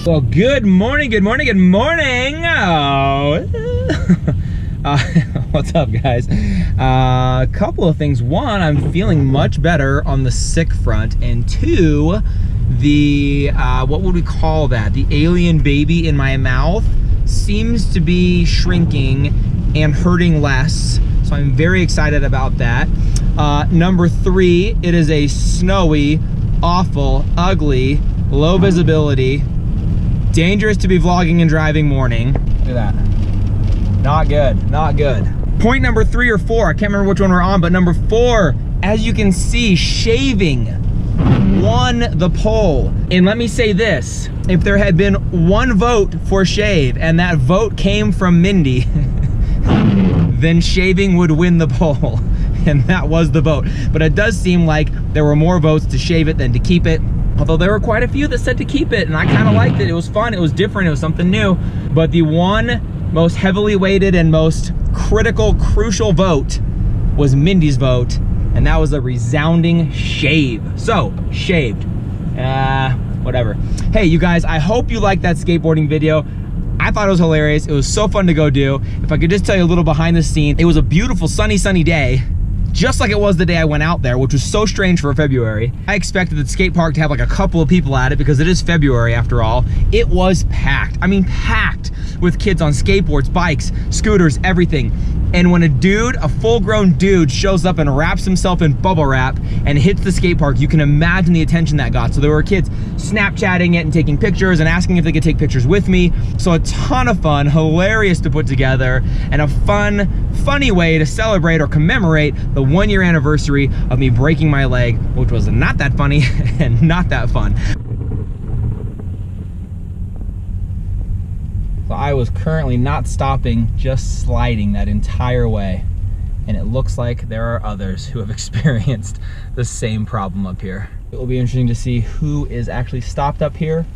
Well, good morning, good morning, good morning. Oh. What's up, guys? A couple of things. One, I'm feeling much better on the sick front, and two, the what would we call that? The alien baby in my mouth seems to be shrinking and hurting less. So I'm very excited about that. Number three, it is a snowy, awful, ugly, low visibility, dangerous to be vlogging and driving morning. Look at that. Not good, not good. Point number 3 or 4, I can't remember which one we're on, but number 4, as you can see, shaving won the poll. And let me say this, if there had been one vote for shave and that vote came from Mindy, then shaving would win the poll. And that was the vote. But it does seem like there were more votes to shave it than to keep it. Although there were quite a few that said to keep it, and I kind of liked it. It was fun, it was different, it was something new. But the one most heavily weighted and most critical, crucial vote was Mindy's vote, and that was a resounding shave. So, shaved. Whatever. Hey, you guys, I hope you liked that skateboarding video. I thought it was hilarious. It was so fun to go do. If I could just tell you a little behind the scenes, it was a beautiful sunny day, just like it was the day I went out there, which was so strange for February. I expected the skate park to have like a couple of people at it because it is February after all. It was packed. I mean, packed with kids on skateboards, bikes, scooters, everything. And when a dude, a full-grown dude, shows up and wraps himself in bubble wrap and hits the skate park, you can imagine the attention that got. So there were kids Snapchatting it and taking pictures and asking if they could take pictures with me. So a ton of fun, hilarious to put together, and a funny way to celebrate or commemorate the 1-year anniversary of me breaking my leg, which was not that funny and not that fun. So I was currently not stopping, just sliding that entire way. And it looks like there are others who have experienced the same problem up here. It will be interesting to see who is actually stopped up here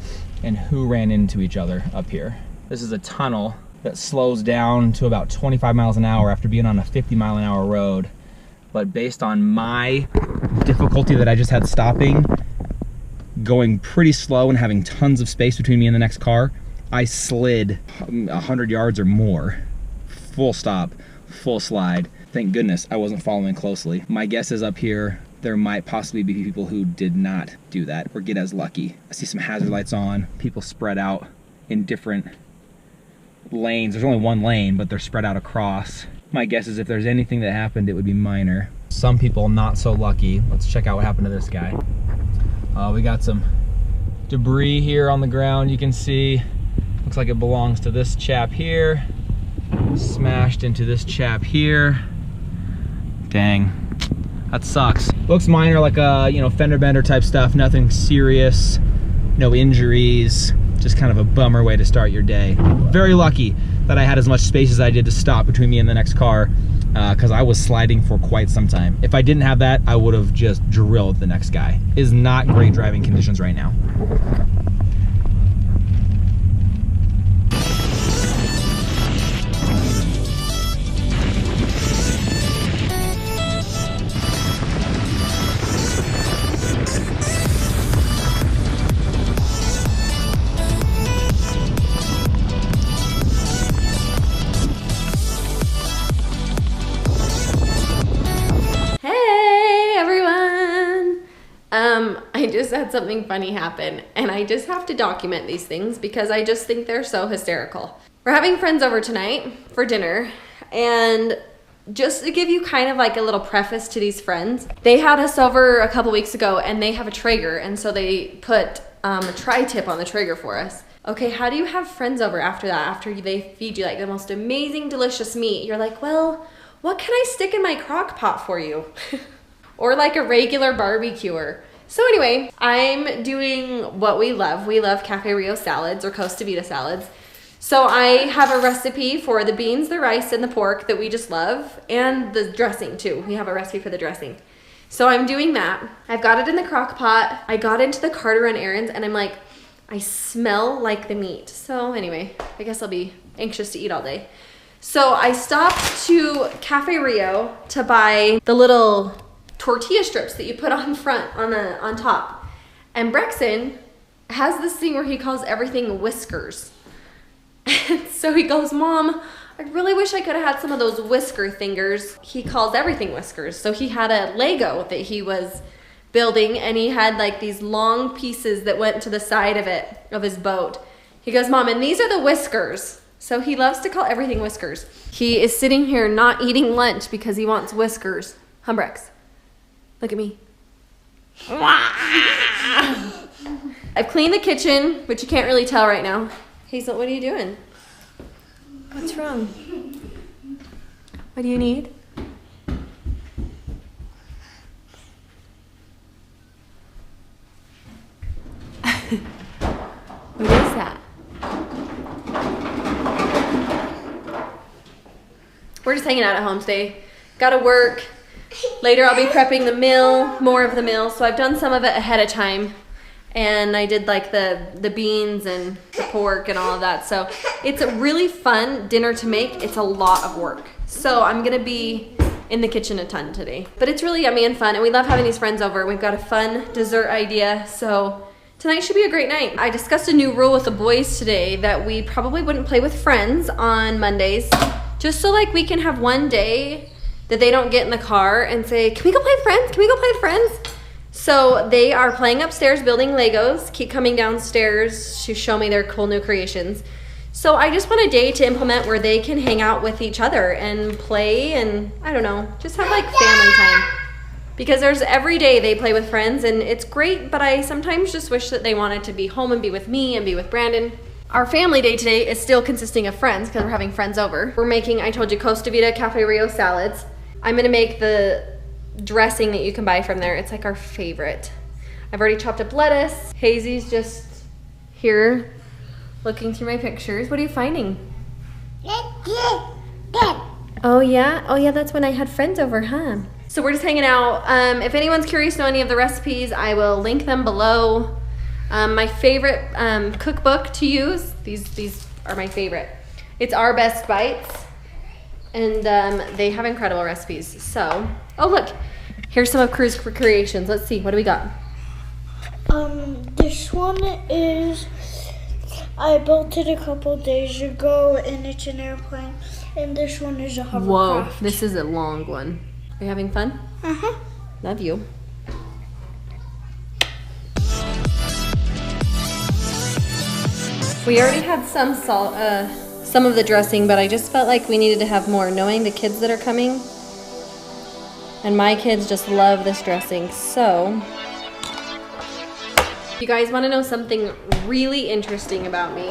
and who ran into each other up here. This is a tunnel that slows down to about 25 miles an hour after being on a 50-mile-an-hour road. But based on my difficulty that I just had stopping, going pretty slow and having tons of space between me and the next car, I slid 100 yards or more. Full stop, full slide. Thank goodness I wasn't following closely. My guess is up here, there might possibly be people who did not do that or get as lucky. I see some hazard lights on, people spread out in different lanes. There's only one lane, but they're spread out across. My guess is if there's anything that happened, it would be minor. Some people not so lucky. Let's check out what happened to this guy. We got some debris here on the ground, you can see. Looks like it belongs to this chap here. Smashed into this chap here. Dang, that sucks. Looks minor, like a, you know, fender bender type stuff, nothing serious, no injuries, just kind of a bummer way to start your day. Very lucky that I had as much space as I did to stop between me and the next car, because I was sliding for quite some time. If I didn't have that, I would have just drilled the next guy. It is not great driving conditions right now. I just had something funny happen, and I just have to document these things because I just think they're so hysterical. We're having friends over tonight for dinner, and just to give you kind of like a little preface to these friends, they had us over a couple weeks ago and they have a Traeger, and so they put a tri-tip on the Traeger for us. Okay, how do you have friends over after that, after they feed you like the most amazing, delicious meat? You're like, well, what can I stick in my crock pot for you? Or like a regular barbecuer. So anyway, I'm doing what we love. We love Cafe Rio salads or Costa Vida salads. So I have a recipe for the beans, the rice, and the pork that we just love, and the dressing too. We have a recipe for the dressing. So I'm doing that. I've got it in the crock pot. I got into the car to run errands, and I'm like, I smell like the meat. So anyway, I guess I'll be anxious to eat all day. So I stopped to Cafe Rio to buy the little tortilla strips that you put on front, on top. And Brexon has this thing where he calls everything whiskers. So he goes, Mom, I really wish I could have had some of those whisker thingers. He calls everything whiskers. So he had a Lego that he was building, and he had like these long pieces that went to the side of it, of his boat. He goes, Mom, and these are the whiskers. So he loves to call everything whiskers. He is sitting here not eating lunch because he wants whiskers. Humbrex, look at me. I've cleaned the kitchen, which you can't really tell right now. Hazel, what are you doing? What's wrong? What do you need? What is that? We're just hanging out at home today. Gotta work. Later I'll be prepping the meal, more of the meal. So I've done some of it ahead of time. And I did like the beans and the pork and all of that. So it's a really fun dinner to make. It's a lot of work. So I'm gonna be in the kitchen a ton today. But it's really yummy and fun, and we love having these friends over. We've got a fun dessert idea, so tonight should be a great night. I discussed a new rule with the boys today that we probably wouldn't play with friends on Mondays, just so like we can have one day that they don't get in the car and say, can we go play with friends? Can we go play with friends? So they are playing upstairs building Legos, keep coming downstairs to show me their cool new creations. So I just want a day to implement where they can hang out with each other and play and, I don't know, just have like family time. Because there's every day they play with friends and it's great, but I sometimes just wish that they wanted to be home and be with me and be with Brandon. Our family day today is still consisting of friends because we're having friends over. We're making, I told you, Costa Vida Cafe Rio salads. I'm gonna make the dressing that you can buy from there. It's like our favorite. I've already chopped up lettuce. Hazy's just here looking through my pictures. What are you finding? Oh yeah, that's when I had friends over, huh? So we're just hanging out. If anyone's curious to know any of the recipes, I will link them below. My favorite cookbook to use, these are my favorite. It's Our Best Bites, and they have incredible recipes. So, oh look, here's some of Crew's creations. Let's see, what do we got? This one is, I built it a couple days ago, and it's an airplane. And this one is a hovercraft. Whoa, this is a long one. Are you having fun? Uh-huh. Love you. We already had some salt, some of the dressing, but I just felt like we needed to have more, knowing the kids that are coming. And my kids just love this dressing, so. You guys want to know something really interesting about me?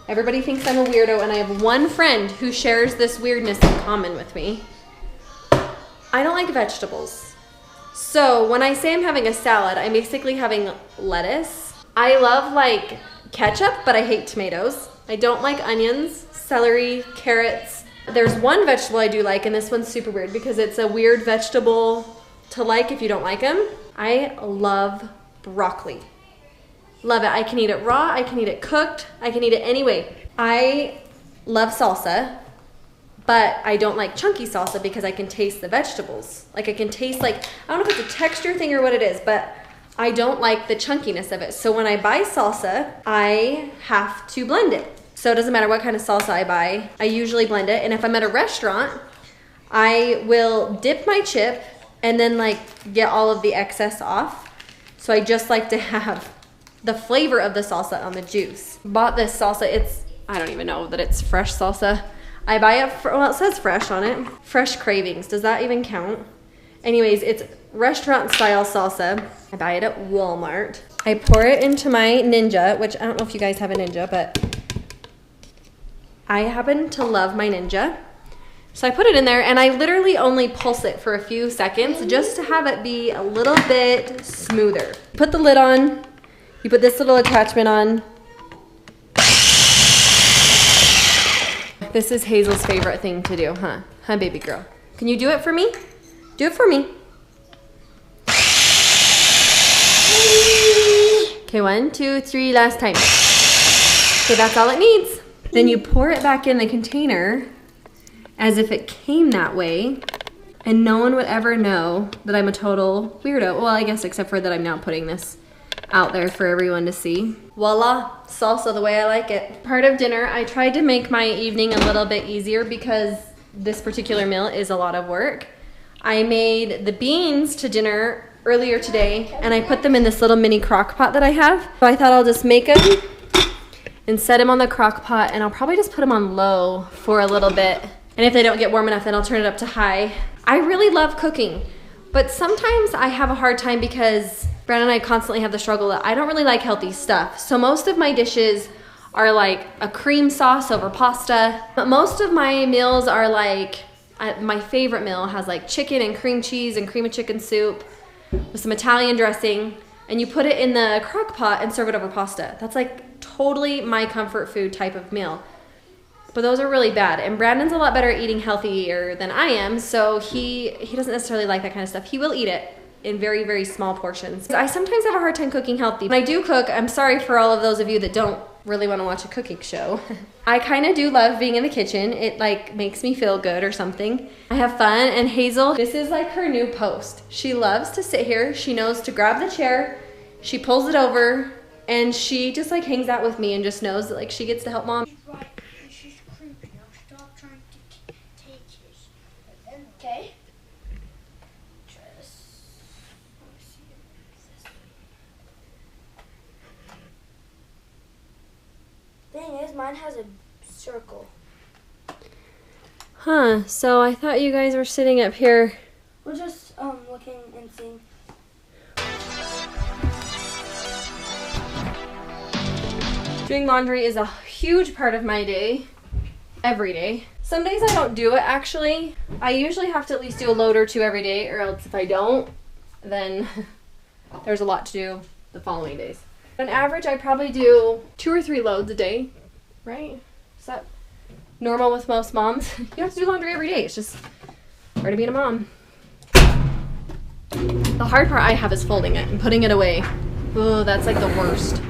Everybody thinks I'm a weirdo, and I have one friend who shares this weirdness in common with me. I don't like vegetables. So when I say I'm having a salad, I'm basically having lettuce. I love like ketchup, but I hate tomatoes. I don't like onions, celery, carrots. There's one vegetable I do like, and this one's super weird because it's a weird vegetable to like if you don't like them. I love broccoli. Love it. I can eat it raw, I can eat it cooked, I can eat it any way. I love salsa, but I don't like chunky salsa because I can taste the vegetables. Like I can taste like, I don't know if it's a texture thing or what it is, but I don't like the chunkiness of it. So when I buy salsa, I have to blend it. So it doesn't matter what kind of salsa I buy, I usually blend it. And if I'm at a restaurant, I will dip my chip and then like get all of the excess off. So I just like to have the flavor of the salsa on the juice. Bought this salsa, I don't even know that it's fresh salsa. I buy it, well, it says fresh on it. Fresh Cravings, does that even count? Anyways, it's restaurant style salsa. I buy it at Walmart. I pour it into my Ninja, which I don't know if you guys have a Ninja, but I happen to love my Ninja. So I put it in there and I literally only pulse it for a few seconds just to have it be a little bit smoother. Put the lid on, you put this little attachment on. This is Hazel's favorite thing to do, huh? Huh, baby girl? Can you do it for me? Do it for me. Okay, 1, 2, 3, last time. Okay, that's all it needs. Then you pour it back in the container as if it came that way, and no one would ever know that I'm a total weirdo. Well, I guess except for that I'm now putting this out there for everyone to see. Voila, salsa the way I like it. Part of dinner, I tried to make my evening a little bit easier because this particular meal is a lot of work. I made the beans to dinner earlier today and I put them in this little mini crock pot that I have. So I thought I'll just make them and set them on the crock pot, and I'll probably just put them on low for a little bit. And if they don't get warm enough, then I'll turn it up to high. I really love cooking, but sometimes I have a hard time because Brandon and I constantly have the struggle that I don't really like healthy stuff. So most of my dishes are like a cream sauce over pasta. But most of my meals are like, my favorite meal has like chicken and cream cheese and cream of chicken soup with some Italian dressing. And you put it in the crock pot and serve it over pasta. That's like totally my comfort food type of meal. But those are really bad. And Brandon's a lot better at eating healthier than I am, so he doesn't necessarily like that kind of stuff. He will eat it in very, very small portions. I sometimes have a hard time cooking healthy. When I do cook, I'm sorry for all of those of you that don't really want to watch a cooking show. I kind of do love being in the kitchen. It like makes me feel good or something. I have fun, and Hazel, this is like her new post. She loves to sit here. She knows to grab the chair, she pulls it over, and she just like hangs out with me and just knows that like she gets to help mom. Right, she's creepy now. Stop trying to take his. Okay. Try this. Let me see it. Thing is, mine has a circle. Huh, so I thought you guys were sitting up here. We're just looking and seeing. Doing laundry is a huge part of my day, every day. Some days I don't do it actually. I usually have to at least do a load or two every day, or else if I don't, then there's a lot to do the following days. On average, I probably do 2 or 3 loads a day, right? Is that normal with most moms? You don't have to do laundry every day. It's just part of being a mom. The hard part I have is folding it and putting it away. Oh, that's like the worst.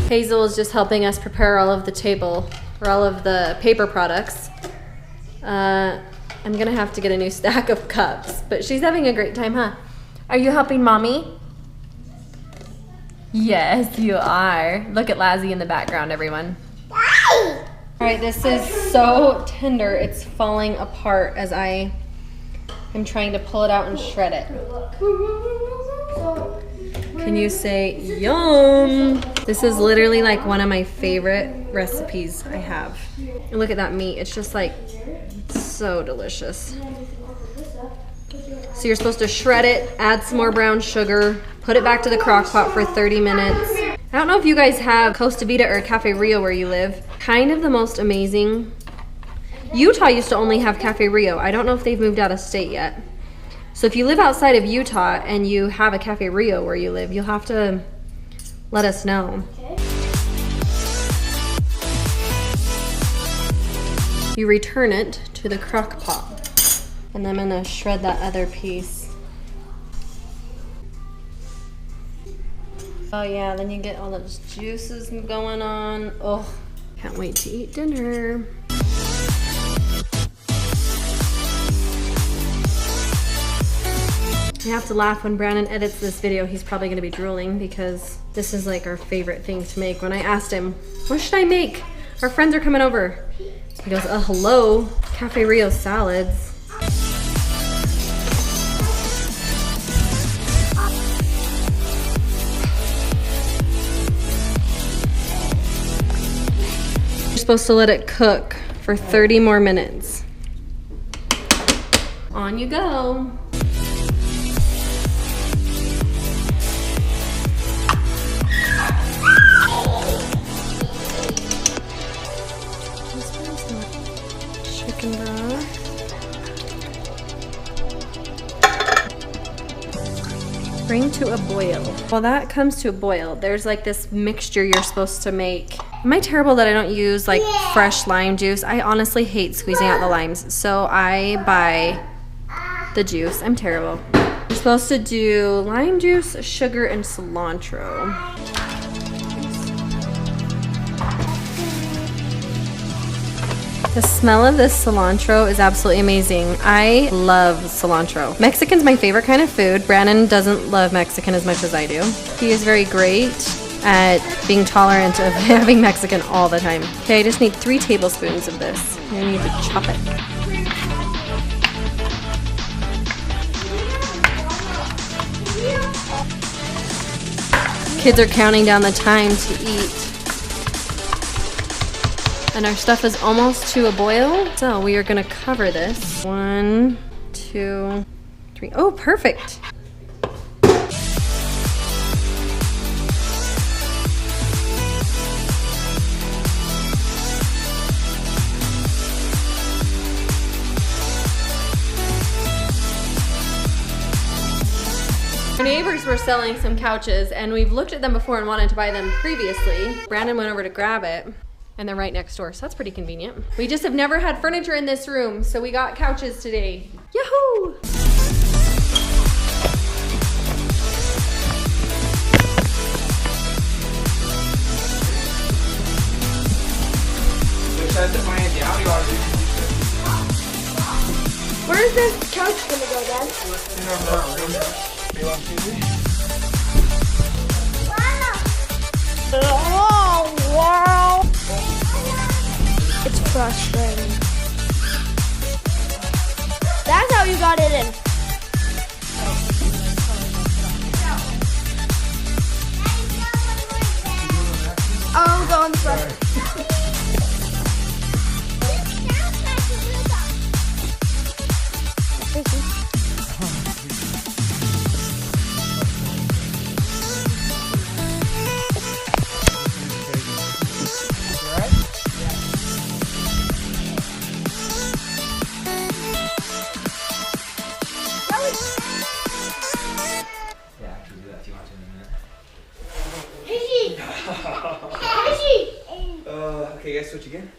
Hazel is just helping us prepare all of the table, or all of the paper products. I'm gonna have to get a new stack of cups, but she's having a great time, huh? Are you helping mommy? Yes, you are. Look at Lazzy in the background, everyone. All right, this is so tender. It's falling apart as I am trying to pull it out and shred it. Can you say yum? This is literally like one of my favorite recipes I have. And look at that meat. It's just like so delicious. So you're supposed to shred it, add some more brown sugar, put it back to the crock pot for 30 minutes. I don't know if you guys have Costa Vida or Cafe Rio where you live. Kind of the most amazing. Utah used to only have Cafe Rio. I don't know if they've moved out of state yet. So if you live outside of Utah and you have a Cafe Rio where you live, you'll have to let us know. You return it to the crock pot. And I'm gonna shred that other piece. Oh yeah, then you get all those juices going on. Oh, can't wait to eat dinner. I have to laugh when Brandon edits this video. He's probably gonna be drooling because this is like our favorite thing to make. When I asked him, what should I make? Our friends are coming over. He goes, hello, Cafe Rio salads. You're supposed to let it cook for 30 more minutes. On you go. Chicken broth. Bring to a boil. While that comes to a boil, there's like this mixture you're supposed to make. Am I terrible that I don't use like fresh lime juice? I honestly hate squeezing out the limes, so I buy the juice. I'm terrible. You're supposed to do lime juice, sugar, and cilantro. The smell of this cilantro is absolutely amazing. I love cilantro. Mexican's my favorite kind of food. Brandon doesn't love Mexican as much as I do. He is very great at being tolerant of having Mexican all the time. Okay, I just need 3 tablespoons of this. I need to chop it. Kids are counting down the time to eat. And our stuff is almost to a boil. So we are gonna cover this. 1, 2, 3. Oh, perfect. Our neighbors were selling some couches and we've looked at them before and wanted to buy them previously. Brandon went over to grab it and they're right next door, so that's pretty convenient. We just have never had furniture in this room, so we got couches today. Yahoo! Where is this couch gonna go, Dad? Oh, wow. It's frustrating. That's how you got it in. I'll go on the front. Okay, guys, switch again.